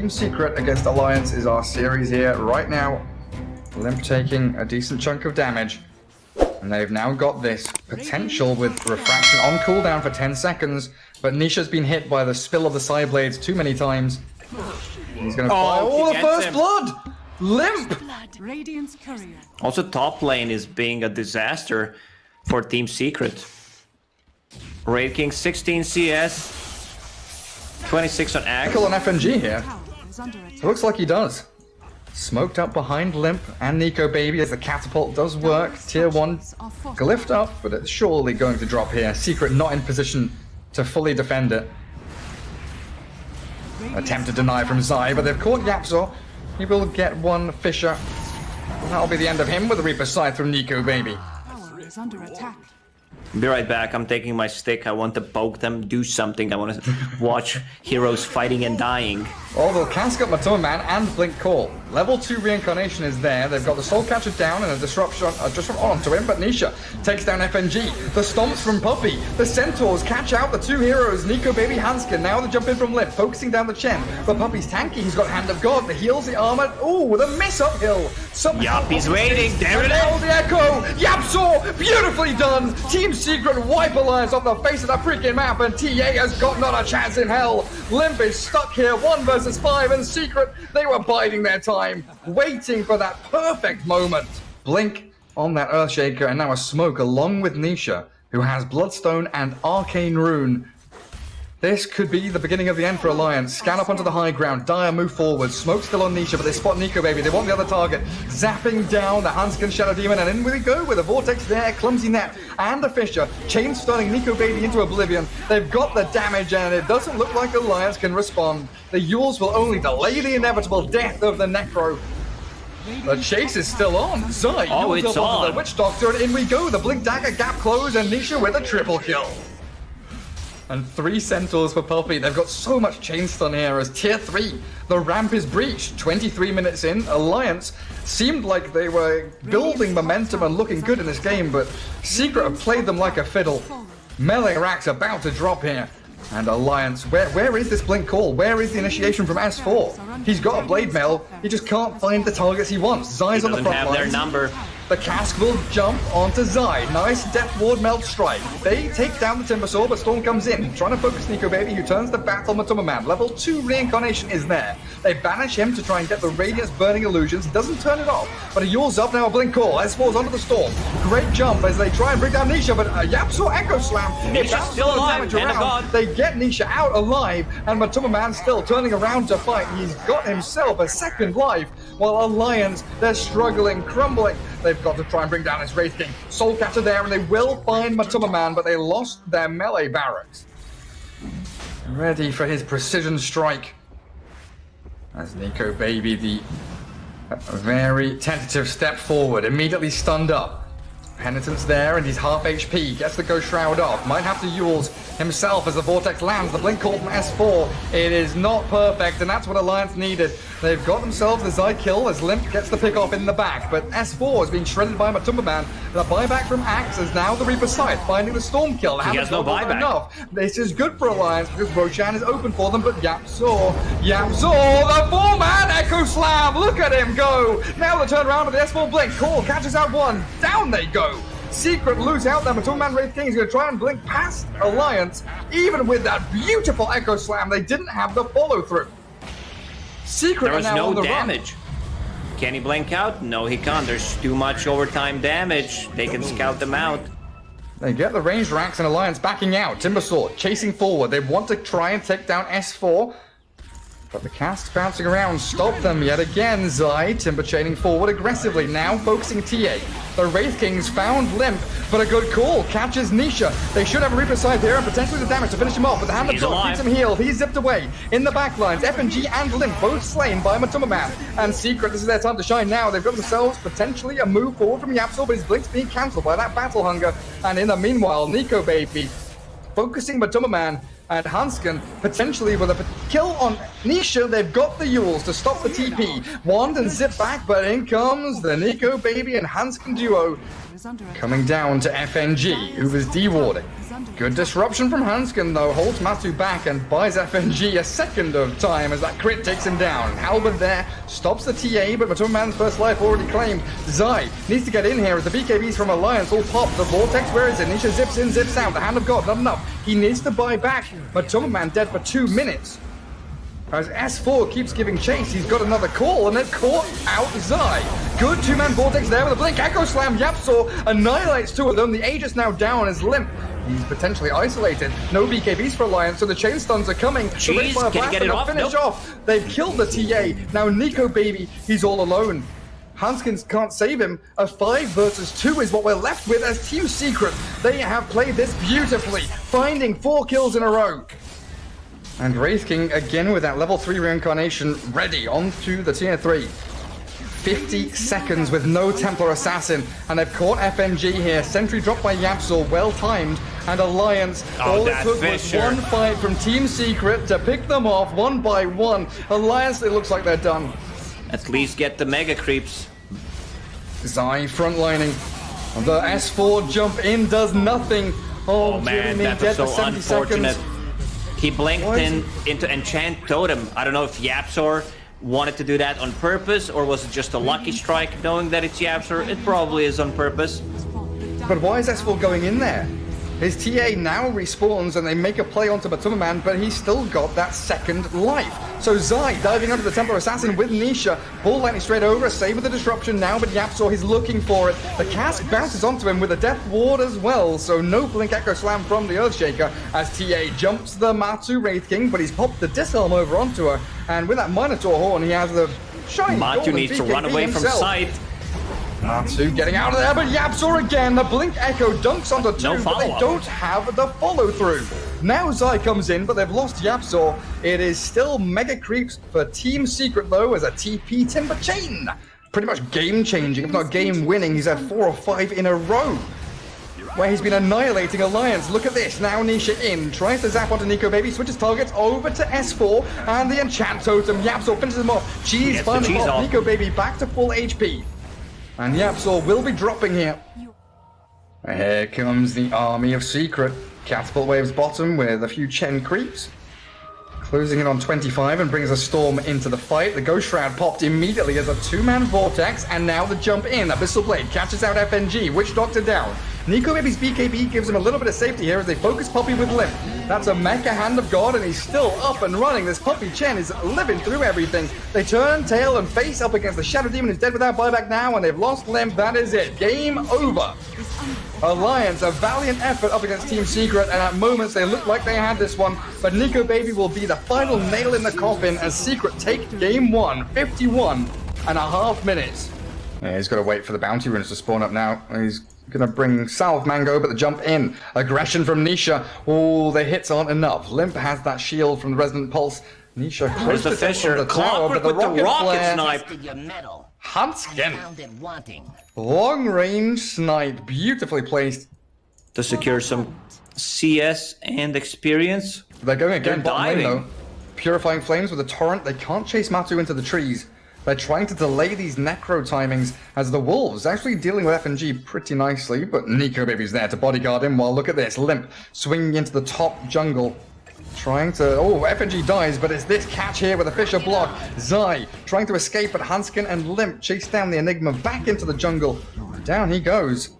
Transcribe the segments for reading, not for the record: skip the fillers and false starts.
Team Secret against Alliance is our series here. Right now, Limp taking a decent chunk of damage. And they've now got this potential with Refraction on cooldown for 10 seconds. But Nisha's been hit by the spill of the side blades too many times. He's going to fire all the first blood! Limp! Also, top lane is being a disaster for Team Secret. Raid King 16 CS. 26 on Axe. Kill on FNG here. It looks like he does. Smoked up behind Limp and Nico Baby as the catapult does work. Tier 1 glyphed up, but it's surely going to drop here. Secret not in position to fully defend it. Attempt to deny from Zai, but they've caught Yapzor. He will get one Fisher. That'll be the end of him with a Reaper Scythe from Nico Baby. Be right back. I'm taking my stick. I want to poke them, do something. I want to watch heroes fighting and dying. Oh, they'll cast up Matoma Man and Blink Call. Level 2 reincarnation is there. They've got the Soul Catcher down and a disruption onto him, but Nisha takes down FNG. The stomps from Puppey. The Centaurs catch out the two heroes, Nico Baby, Hanskin. Now the jump in from Limp, focusing down the Chen. But Puppey's tanky. He's got Hand of God. The heals the armor. Ooh, the miss uphill. Yup, he's waiting. There it is. The echo. Yapzor, beautifully done. Team Secret wipe Alliance off the face of the freaking map, and TA has got not a chance in hell. Limp is stuck here, 1 versus 5, and Secret, they were biding their time, waiting for that perfect moment. Blink on that Earthshaker, and now a smoke along with Nisha, who has Bloodstone and Arcane Rune. This could be the beginning of the end for Alliance. Scan up onto the high ground. Dire move forward. Smoke still on Nisha, but they spot Nico Baby. They want the other target. Zapping down the Hanskin Shadow Demon, and in we go with a Vortex there, Clumsy Net, and a Fisher. Chain stunning Nico Baby into oblivion. They've got the damage, and it doesn't look like Alliance can respond. The Yules will only delay the inevitable death of the Necro. The chase is still on. Zai it's on. The Witch Doctor, and in we go. The Blink Dagger gap close, and Nisha with a triple kill. And 3 Centaurs for Puppey. They've got so much chain stun here as Tier 3. The ramp is breached. 23 minutes in. Alliance seemed like they were building momentum and looking good in this game, but Secret have played them like a fiddle. Melee Rack's about to drop here. And Alliance, where is this Blink Call? Where is the initiation from S4? He's got a Blade Mail. He just can't find the targets he wants. Zai's on the front lines. Their number. The cask will jump onto Zai. Nice Death Ward Melt Strike. They take down the Timber Saw, but Storm comes in, trying to focus Nico Baby, who turns the battle Matoma Man. Level 2 reincarnation is there. They banish him to try and get the Radiance Burning Illusions. He doesn't turn it off, but he yaws up now a Blink Call. S4's onto the Storm. Great jump as they try and bring down Nisha, but Yapzor Echo Slam. Nisha's still alive. They get Nisha out alive, and Matoma Man still turning around to fight. He's got himself a second life, while Alliance, they're struggling, crumbling. They've got to try and bring down his Wraith King. Soul Catcher there, and they will find Matoma Man, but they lost their melee barracks. Ready for his precision strike. As Nico Baby, the very tentative step forward, immediately stunned up. Penitence there, and he's half HP. Gets the Ghost Shroud off. Might have to Yules himself as the Vortex lands. The Blink Call from S4. It is not perfect, and that's what Alliance needed. They've got themselves the Zai kill as Limp gets the pick off in the back, but S4 is being shredded by Matoma Man. The buyback from Axe is now the Reaper Scythe, finding the Storm kill. He has no buyback. Enough. This is good for Alliance because Roshan is open for them, but Yapzor, the 4-man Echo Slam. Look at him go. Now the turnaround of the S4 Blink Call catches out one. Down they go. Secret lose out there. Matoma Man Wraith King is going to try and blink past Alliance. Even with that beautiful Echo Slam, they didn't have the follow through. Secret there was now no on the damage. Run. Can he blink out? No, he can't. There's too much overtime damage. They can scout them out. They get the ranged racks and Alliance backing out. Timbersaw chasing forward. They want to try and take down S4. But the cast bouncing around stop them yet again. Zai, Timber chaining forward aggressively, now focusing TA. The Wraith Kings found Limp, but a good call. Catches Nisha. They should have a Reaper Scythe here and potentially the damage to finish him off. But the Hand of God keeps him healed. He's zipped away. In the backlines, FNG and Limp both slain by Matoma Man. And Secret, this is their time to shine now. They've got themselves potentially a move forward from Yapzor, but his blink's being cancelled by that Battle Hunger. And in the meanwhile, Nico Baby focusing Matoma Man and Hanskin potentially with a kill on Nisha. They've got the Yules to stop the TP. Wand and zip back, but in comes the Nico Baby and Hanskin duo. Coming down to FNG, who was dewarding. Good disruption from Hanskin, though. Holds Matu back and buys FNG a second of time as that crit takes him down. Halberd there stops the TA, but Matuman's first life already claimed. Zai needs to get in here as the BKBs from Alliance all pop. The Vortex, where is it? Nisha zips in, zips out. The Hand of God, not enough. He needs to buy back. Matuman dead for 2 minutes. As S4 keeps giving chase, he's got another call, and they've caught out Zai. Good two-man Vortex there with a blink. Echo Slam, Yapsor annihilates two of them. The Aegis now down is limp. He's potentially isolated. No BKBs for Alliance, so the chain stuns are coming. Jeez, the can you get it off? finish Nope. off. They've killed the TA. Now Nico Baby, he's all alone. Hanskins can't save him. A 5 versus 2 is what we're left with as Team Secret. They have played this beautifully, finding 4 kills in a row. And Wraith King again with that level 3 reincarnation ready onto the tier 3. 50 seconds with no Templar Assassin, and they've caught FMG here. Sentry dropped by Yapsor, well timed, and Alliance. All it took was one fight from Team Secret to pick them off one by one. Alliance, it looks like they're done. At least get the mega creeps. Zai frontlining. The S4 jump in does nothing. Oh man, that was so unfortunate. Seconds. He blinked into Enchant Totem. I don't know if Yapsor wanted to do that on purpose, or was it just a lucky strike knowing that it's Yapsor? It probably is on purpose. But why is S4 going in there? His TA now respawns and they make a play onto Batumaman, but he's still got that second life. So Zai diving under the Templar Assassin with Nisha. Ball lightning straight over, save with the disruption now, but Yapsor, he's looking for it. The cask bounces onto him with a Death Ward as well, so no Blink Echo Slam from the Earthshaker as TA jumps the Matu Wraith King, but he's popped the Disarm over onto her, and with that Minotaur Horn, he has the shiny Matu needs to run away from sight. Matu getting out of there, but Yapsor again. The Blink Echo dunks onto 2, but they don't have the follow-through. Now Zai comes in, but they've lost Yapsor. It is still mega creeps for Team Secret, though, as a TP Timber Chain. Pretty much game-changing, if not game-winning. He's had 4 or 5 in a row, where he's been annihilating Alliance. Look at this. Now Nisha in. Tries to zap onto Nico Baby. Switches targets over to S4. And the Enchant Totem. Yapsor finishes him off. Cheese finally off. Nico Baby back to full HP. And Yapsor will be dropping here. Here comes the army of Secret. Catapult waves bottom with a few Chen creeps. Closing in on 25 and brings a storm into the fight. The Ghost Shroud popped immediately as a 2-man Vortex, and now the jump in. Abyssal Blade catches out FNG. Witch Doctor down. Nico Baby's BKB gives him a little bit of safety here as they focus Puppy with Limp. That's a Mecha Hand of God, and he's still up and running. This Puppy Chen is living through everything. They turn tail and face up against the Shadow Demon, who's dead without buyback now, and they've lost Limp. That is it. Game over. Alliance, a valiant effort up against Team Secret, and at moments they look like they had this one, but Nico Baby will be the final nail in the coffin as Secret take game 1, 51.5 minutes. Yeah, he's got to wait for the bounty runes to spawn up now. He's gonna bring Salve Mango, but the jump in. Aggression from Nisha. Oh, the hits aren't enough. Limp has that shield from the Resonant Pulse. Nisha close to Fisher. the tower, but the rocket snipe. Hanskin. Long range snipe, beautifully placed To secure some CS and experience. They're going again, They're bottom lane, diving. though. Purifying Flames with a torrent. They can't chase Matu into the trees. They're trying to delay these necro timings as the Wolves actually dealing with FNG pretty nicely, but Nico Baby's there to bodyguard him. While look at this, Limp swinging into the top jungle. Trying to, oh, FNG dies, but it's this catch here with a Fisher block. Zai trying to escape, but Hanskin and Limp chase down the Enigma back into the jungle. Down he goes.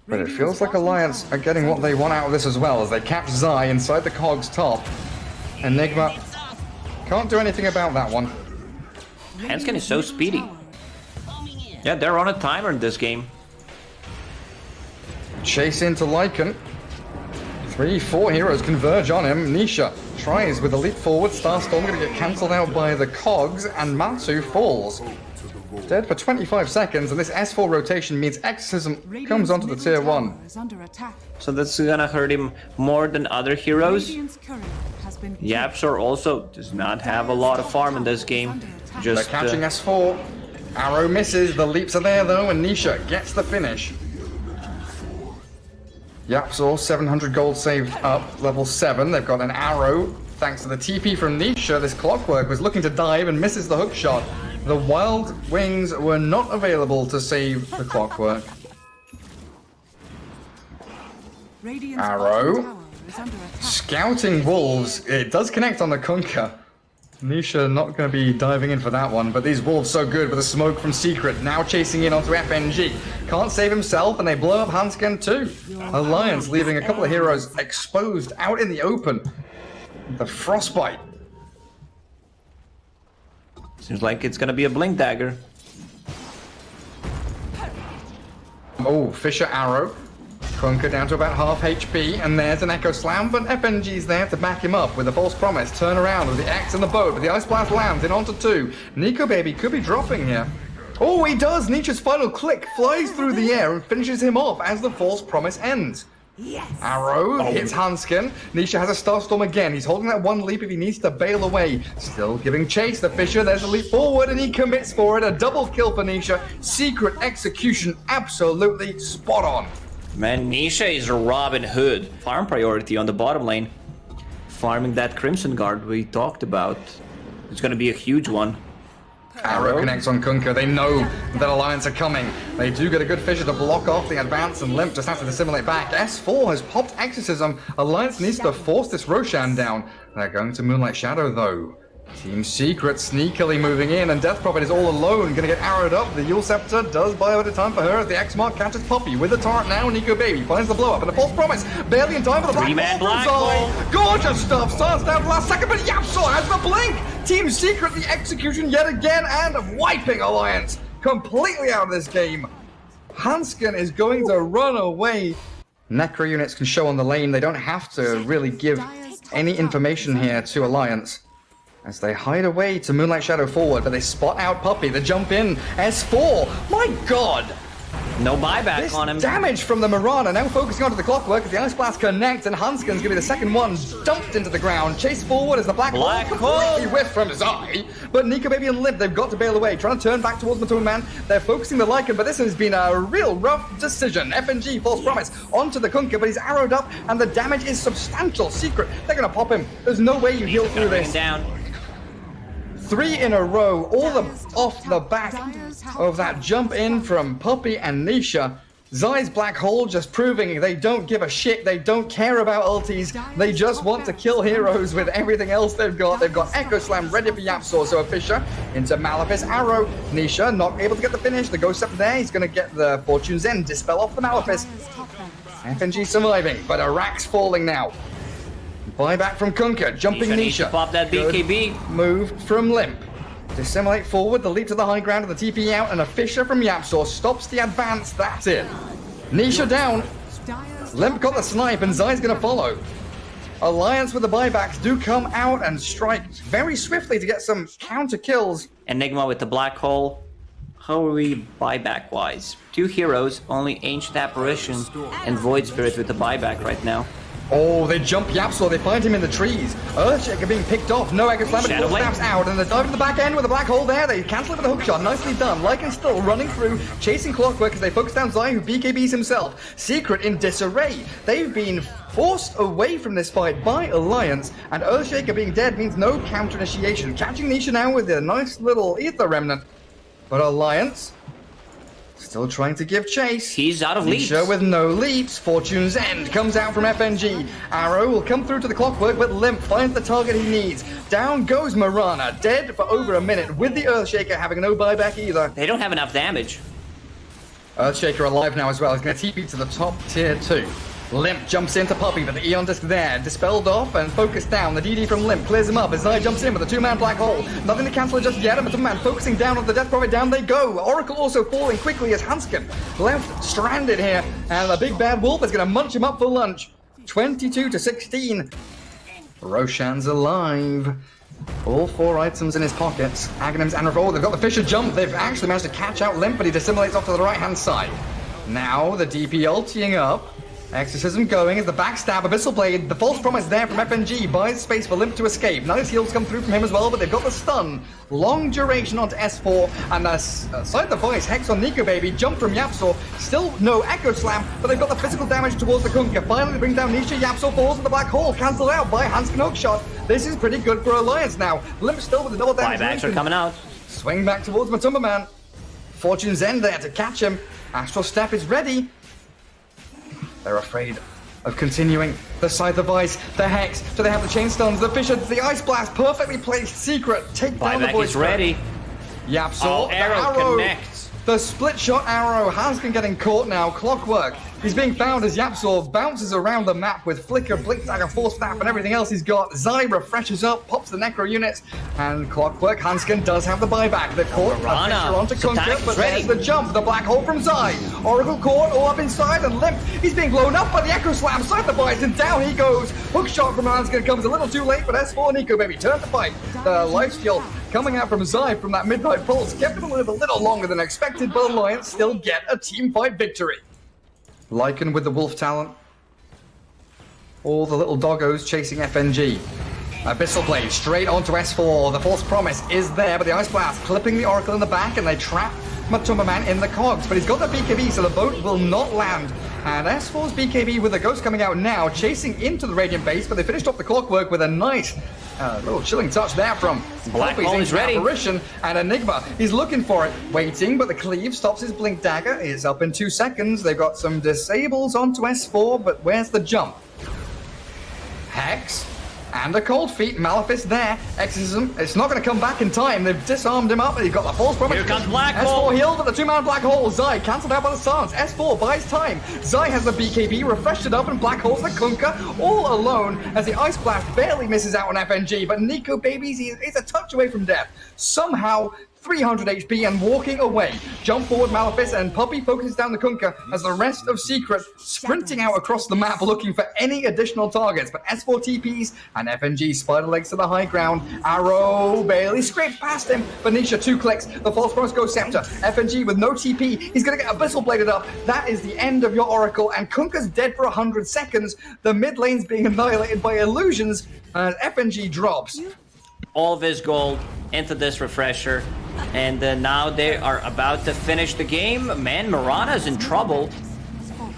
But it feels like Alliance are getting what they want out of this as well, as they catch Zai inside the Cog's top. Enigma can't do anything about that one. Hanskin is so speedy. Yeah, they're on a timer in this game. Chase into Lycan. 3-4 heroes converge on him. Nisha tries with a leap forward. Starstorm going to get cancelled out by the Cogs, and Matsu falls. Dead for 25 seconds, and this S4 rotation means Exorcism comes onto the tier 1. So that's gonna hurt him more than other heroes. Yapsor also does not have a lot of farm in this game. Just they're catching S4. Arrow misses. The leaps are there though, and Nisha gets the finish. Yapsor, 700 gold saved up, level 7. They've got an arrow. Thanks to the TP from Nisha, this Clockwork was looking to dive and misses the hook shot. The Wild Wings were not available to save the Clockwork. Arrow. Scouting Wolves. It does connect on the Kunkka. Nisha not going to be diving in for that one, but these Wolves so good with the smoke from Secret. Now chasing in onto FNG. Can't save himself, and they blow up Hansken too. Alliance leaving a couple of heroes exposed out in the open. The Frostbite. Seems like it's going to be a Blink Dagger. Oh, Fisher Arrow. Kunkka down to about half HP, and there's an Echo Slam, but FNG's there to back him up with a false promise. Turn around with the X and the boat, but the Ice Blast lands in onto 2. Nico Baby could be dropping here. Oh, he does! Nietzsche's final click flies through the air and finishes him off as the false promise ends. Yes. Arrow hits Hansken. Nisha has a Starstorm again. He's holding that one leap if he needs to bail away. Still giving chase. The Fisher, there's a leap forward and he commits for it. A double kill for Nisha. Secret execution absolutely spot on. Man, Nisha is Robin Hood. Farm priority on the bottom lane. Farming that Crimson Guard we talked about. It's gonna be a huge one. Arrow connects on Kunkka. They know that Alliance are coming. They do get a good Fisher to block off the advance, and Limp just has to dissimulate back. S4 has popped Exorcism. Alliance needs to force this Roshan down. They're going to Moonlight Shadow though. Team Secret sneakily moving in, and Death Prophet is all alone, gonna get arrowed up. The Yule Scepter does buy a bit of time for her as the X-Mark catches Poppy with the turret now. Nico Baby finds the blow up and a false promise. Barely in time for the Black Hole. Gorgeous stuff, starts down to the last second, but Yapsaw has the blink. Team Secret, the execution yet again, and wiping Alliance completely out of this game. Hansken is going to run away. Necro units can show on the lane. They don't have to really give any information here to Alliance, as they hide away to Moonlight Shadow forward, but they spot out Puppy. They jump in. S4. My God. No buyback This on him. Damage from the Mirana. Now focusing onto the Clockwork as the Ice Blast connects, and Hansken's going to be the second one dumped into the ground. Chase forward as the Black Hole completely whiffed from his eye. But Nico Baby and Limp, they've got to bail away. Trying to turn back towards Matone Man. They're focusing the Lycan, but this has been a real rough decision. FNG, false promise, onto the Kunkka, but he's arrowed up, and the damage is substantial. Secret, they're going to pop him. There's no way you heal through this. Down. 3 in a row, all off the back of that jump in from Puppy and Nisha. Zai's Black Hole just proving they don't give a shit, they don't care about ultis, they just want to kill heroes with everything else they've got. They've got Echo Slam ready for Yapsaw, so a Fisher into Malefice Arrow. Nisha not able to get the finish, the Ghost Scepter there, he's going to get the Fortune's End, dispel off the Malefice. FNG surviving, but Arak's falling now. Buyback from Kunkka, jumping Nisha. Pop that BKB. Good move from Limp. Dissimulate forward, the leap to the high ground and the TP out, and a Fisher from Yapsaw stops the advance. That's it. Nisha down. Limp got the snipe, and Zai's gonna follow. Alliance with the buybacks do come out and strike very swiftly to get some counter kills. Enigma with the Black Hole. How are we buyback wise? 2 heroes, only Ancient Apparition and Void Spirit with the buyback right now. Oh, they jump Yapsaw, they find him in the trees. Earthshaker being picked off, no Echo Slam, but snaps out, and they're diving to the back end with a Black Hole there. They cancel it with a hook shot, nicely done. Lycan still running through, chasing Clockwork as they focus down Zai, who BKBs himself. Secret in disarray. They've been forced away from this fight by Alliance, and Earthshaker being dead means no counter initiation. Catching Nisha now with a nice little Ether Remnant. But Alliance still trying to give chase. He's out of leaps. Nisha with no leaps. Fortune's End comes out from FNG. Arrow will come through to the Clockwork, but Limp finds the target he needs. Down goes Mirana, dead for over a minute, with the Earthshaker having no buyback either. They don't have enough damage. Earthshaker alive now as well. He's going to TP to the top tier 2. Limp jumps into Puppy, but the Eon Disc there, dispelled off and focused down. The DD from Limp clears him up as Zai jumps in with a 2-man Black Hole. Nothing to cancel it just yet, but man focusing down on the Death Prophet. Down they go. Oracle also falling quickly as Hansken left stranded here, and the big bad wolf is going to munch him up for lunch. 22-16. Roshan's alive. All 4 items in his pockets. Aghanims and Revolver. They've got the Fisher jump. They've actually managed to catch out Limp, but he dissimulates off to the right-hand side. Now the DP ulting up. Exorcism going as the backstab, Abyssal Blade, the false promise there from FNG, buys space for Limp to escape. Nice heals come through from him as well, but they've got the stun. Long duration onto S4, and side the voice, Hex on Nico Baby, jump from Yapsaw, still no Echo Slam, but they've got the physical damage towards the Kunkka. Finally bring down Nisha, Yapsaw falls with the Black Hole, cancelled out by Hansken Hookshot. This is pretty good for Alliance now. Limp still with the double damage. Buybacks are coming out. Swing back towards Matumba Man. Fortune's End there to catch him. Astral Step is ready. They're afraid of continuing the Scythe of Ice, the Hex. Do they have the Chain Stones, the Fissure, the Ice Blast, perfectly placed Secret. Take down the Buyback Void is Spirit. ready. YapzOr, Oh, arrow connects. The split shot arrow. Hanskin getting caught now. Clockwork. He's being found as YapzOr bounces around the map with Flicker, Blink Dagger, Force Staff, and everything else he's got. Zai refreshes up, pops the Necro units, and Clockwork. Hanskin does have the buyback. The Court, Piranha. onto Kunkka, but ready. there's the jump. The Black Hole from Zai. Oracle Court all up inside and Limp. He's being blown up by the Echo Slam. Side the Bison, down he goes. Hook shot from Hanskin comes a little too late, but S4 Nico, baby, turn to fight. The life steal coming out from Zai from that Midnight Pulse kept him alive a little longer than expected, but Alliance still get a team fight victory. Lycan with the Wolf Talent. All the little doggos chasing FNG. Abyssal Blade straight onto S4. The False Promise is there, but the Ice Blast clipping the Oracle in the back, and they trap Matumbaman in the cogs. But he's got the BKB, so the boat will not land. And S4's BKB with the Ghost coming out now, chasing into the Radiant base, but they finished off the Clockwork with a nice little chilling touch there from Black Hole is ready. Apparition, and Enigma. He's looking for it, waiting, but the Cleave stops his Blink Dagger. It's up in 2 seconds. They've got some disables onto S4, but where's the jump? Hex. And a Cold Feet, Malefice there. Exorcism, it's not going to come back in time. They've disarmed him up, and he's got the False Promise. Here comes Black S4 Hole. healed, but the 2-man Black Hole. Zai cancelled out by the Silence. S4 buys time. Zai has the BKB, refreshed it up, and Black Hole's the Kunkka all alone as the Ice Blast barely misses out on FNG. But Nico, babies, he's a touch away from death. Somehow, 300 HP and walking away. Jump forward Malefice, and Puppy focuses down the Kunkka as the rest of Secret sprinting out across the map looking for any additional targets. But S4 TPs and FNG spider legs to the high ground. Arrow barely scrapes past him. Venetia 2 clicks. The False Promise goes Scepter. FNG with no TP. He's going to get Abyssal Bladed up. That is the end of your Oracle, and Kunkka's dead for 100 seconds. The mid lane's being annihilated by illusions as FNG drops. All of his gold into this refresher. And now they are about to finish the game. Man, Mirana's in trouble.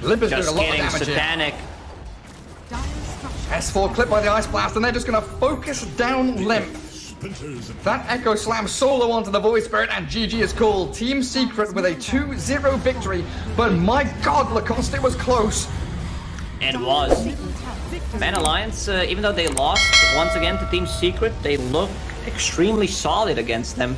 Limp is doing a Just lot of kidding, damage here. Satanic. S4 clipped by the Ice Blast, and they're just going to focus down Limp. That Echo Slam solo onto the Void Spirit, and GG is called. Team Secret with a 2-0 victory, but my god, Lacoste, it was close. It was. Man, Alliance, even though they lost once again to Team Secret, they look extremely solid against them.